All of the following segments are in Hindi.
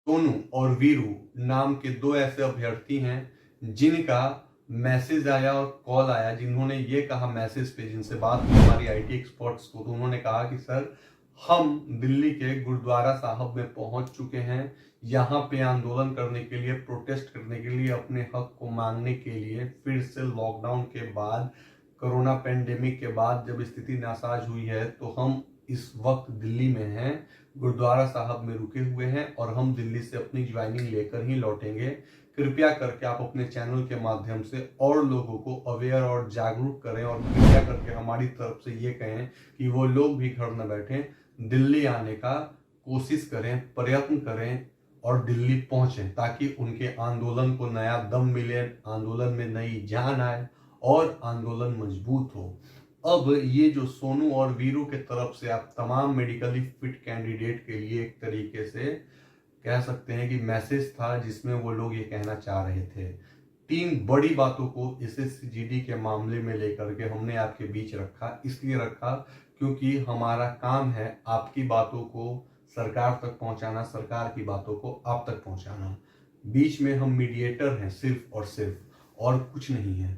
सोनू और वीरू नाम के दो ऐसे अभ्यर्थी हैं जिनका मैसेज आया और कॉल आया, जिन्होंने ये कहा मैसेज पे, जिनसे बात की हमारी आईटी एक्सपर्ट्स को, तो उन्होंने कहा कि सर हम दिल्ली के गुरुद्वारा साहब में पहुंच चुके हैं, यहाँ पे आंदोलन करने के लिए, प्रोटेस्ट करने के लिए, अपने हक को मांगने के लिए। फिर से लॉकडाउन के बाद, कोरोना पेंडेमिक के बाद जब स्थिति नासाज हुई है, तो हम इस वक्त दिल्ली में हैं, गुरुद्वारा साहब में रुके हुए हैं और हम दिल्ली से अपनी ज्वाइनिंग लेकर ही लौटेंगे। कृपया करके आप अपने चैनल के माध्यम से और लोगों को अवेयर और जागरूक करें और कृपया करके हमारी तरफ से ये कहें कि वो लोग भी घर न बैठें, दिल्ली आने का कोशिश करें, प्रयत्न करें और दिल्ली पहुंचें, ताकि उनके आंदोलन को नया दम मिले, आंदोलन में नई जान आए और आंदोलन मजबूत हो। अब ये जो सोनू और वीरू के तरफ से आप तमाम मेडिकली फिट कैंडिडेट के लिए एक तरीके से कह सकते हैं कि मैसेज था, जिसमें वो लोग ये कहना चाह रहे थे। 3 बड़ी बातों को एसएससी जीडी के मामले में लेकर के हमने आपके बीच रखा, इसलिए रखा क्योंकि हमारा काम है आपकी बातों को सरकार तक पहुंचाना, सरकार की बातों को आप तक पहुंचाना। बीच में हम मीडिएटर हैं सिर्फ और कुछ नहीं है।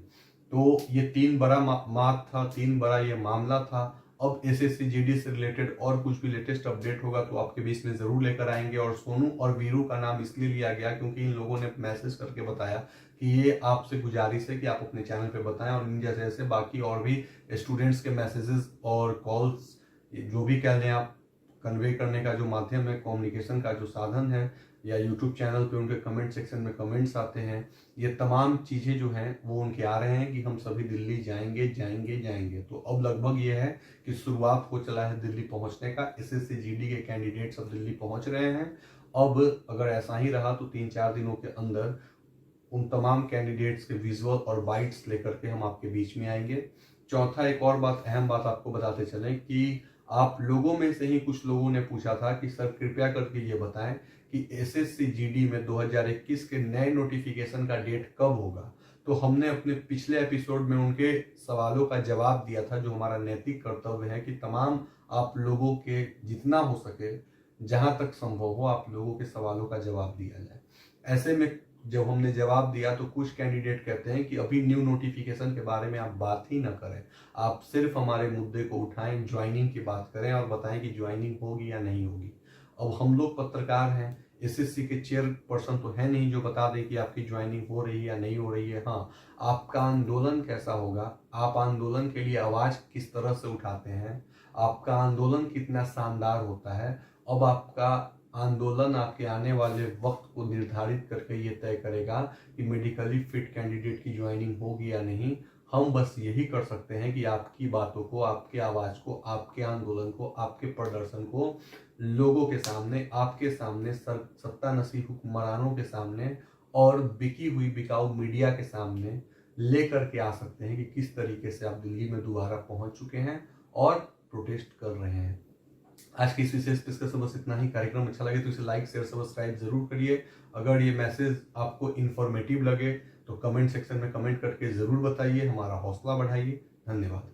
तो ये 3 बड़ा मात था, 3 बड़ा ये मामला था। अब एसएससी जीडी से रिलेटेड और कुछ भी लेटेस्ट अपडेट होगा तो आपके बीच में जरूर लेकर आएंगे। और सोनू और वीरू का नाम इसलिए लिया गया क्योंकि इन लोगों ने मैसेज करके बताया कि ये आपसे गुजारिश है कि आप अपने चैनल पे बताएं, और इन जैसे बाकी और भी स्टूडेंट्स के मैसेजेस और कॉल्स, जो भी कह लें आप, कन्वे करने का जो माध्यम है, कम्युनिकेशन का जो साधन है, या यूट्यूब चैनल पे उनके कमेंट सेक्शन में कमेंट्स आते हैं, ये तमाम चीज़ें जो हैं वो उनके आ रहे हैं कि हम सभी दिल्ली जाएंगे। तो अब लगभग ये है कि शुरुआत हो चला है दिल्ली पहुंचने का। एसएससी जीडी के कैंडिडेट्स अब दिल्ली पहुंच रहे हैं। अब अगर ऐसा ही रहा तो 3-4 दिनों के अंदर उन तमाम कैंडिडेट्स के विजुअल और बाइट्स लेकर के हम आपके बीच में आएंगे। चौथा, एक और बात, अहम बात आपको बताते चलें कि आप लोगों में से ही कुछ लोगों ने पूछा था कि सर कृपया करके ये बताएं कि एसएससी जीडी में 2021 के नए नोटिफिकेशन का डेट कब होगा। तो हमने अपने पिछले एपिसोड में उनके सवालों का जवाब दिया था, जो हमारा नैतिक कर्तव्य है कि तमाम आप लोगों के जितना हो सके, जहां तक संभव हो, आप लोगों के सवालों का जवाब दिया जाए। ऐसे में जब हमने जवाब दिया तो कुछ कैंडिडेट कहते हैं कि अभी न्यू नोटिफिकेशन के बारे में आप बात ही ना करें, आप सिर्फ हमारे मुद्दे को उठाएं, ज्वाइनिंग की बात करें और बताएं कि ज्वाइनिंग होगी या नहीं होगी। अब हम लोग पत्रकार हैं, एसएससी के चेयरपर्सन तो है नहीं जो बता दें कि आपकी ज्वाइनिंग हो रही है या नहीं हो रही है। हाँ, आपका आंदोलन कैसा होगा, आप आंदोलन के लिए आवाज किस तरह से उठाते हैं, आपका आंदोलन कितना शानदार होता है, अब आपका आंदोलन आपके आने वाले वक्त को निर्धारित करके ये तय करेगा कि मेडिकली फिट कैंडिडेट की ज्वाइनिंग होगी या नहीं। हम बस यही कर सकते हैं कि आपकी बातों को, आपके आवाज को, आपके आंदोलन को, आपके प्रदर्शन को लोगों के सामने, आपके सामने, सत्तानशी हुक्मरानों के सामने और बिकी हुई बिकाऊ मीडिया के सामने लेकर के आ सकते हैं कि किस तरीके से आप दिल्ली में दोबारा पहुंच चुके हैं और प्रोटेस्ट कर रहे हैं। आज की इस विशेष डिस्कशन बस इतना ही। कार्यक्रम अच्छा लगे तो इसे लाइक, शेयर, सब्सक्राइब जरूर करिए। अगर ये मैसेज आपको इंफॉर्मेटिव लगे तो कमेंट सेक्शन में कमेंट करके जरूर बताइए, हमारा हौसला बढ़ाइए। धन्यवाद।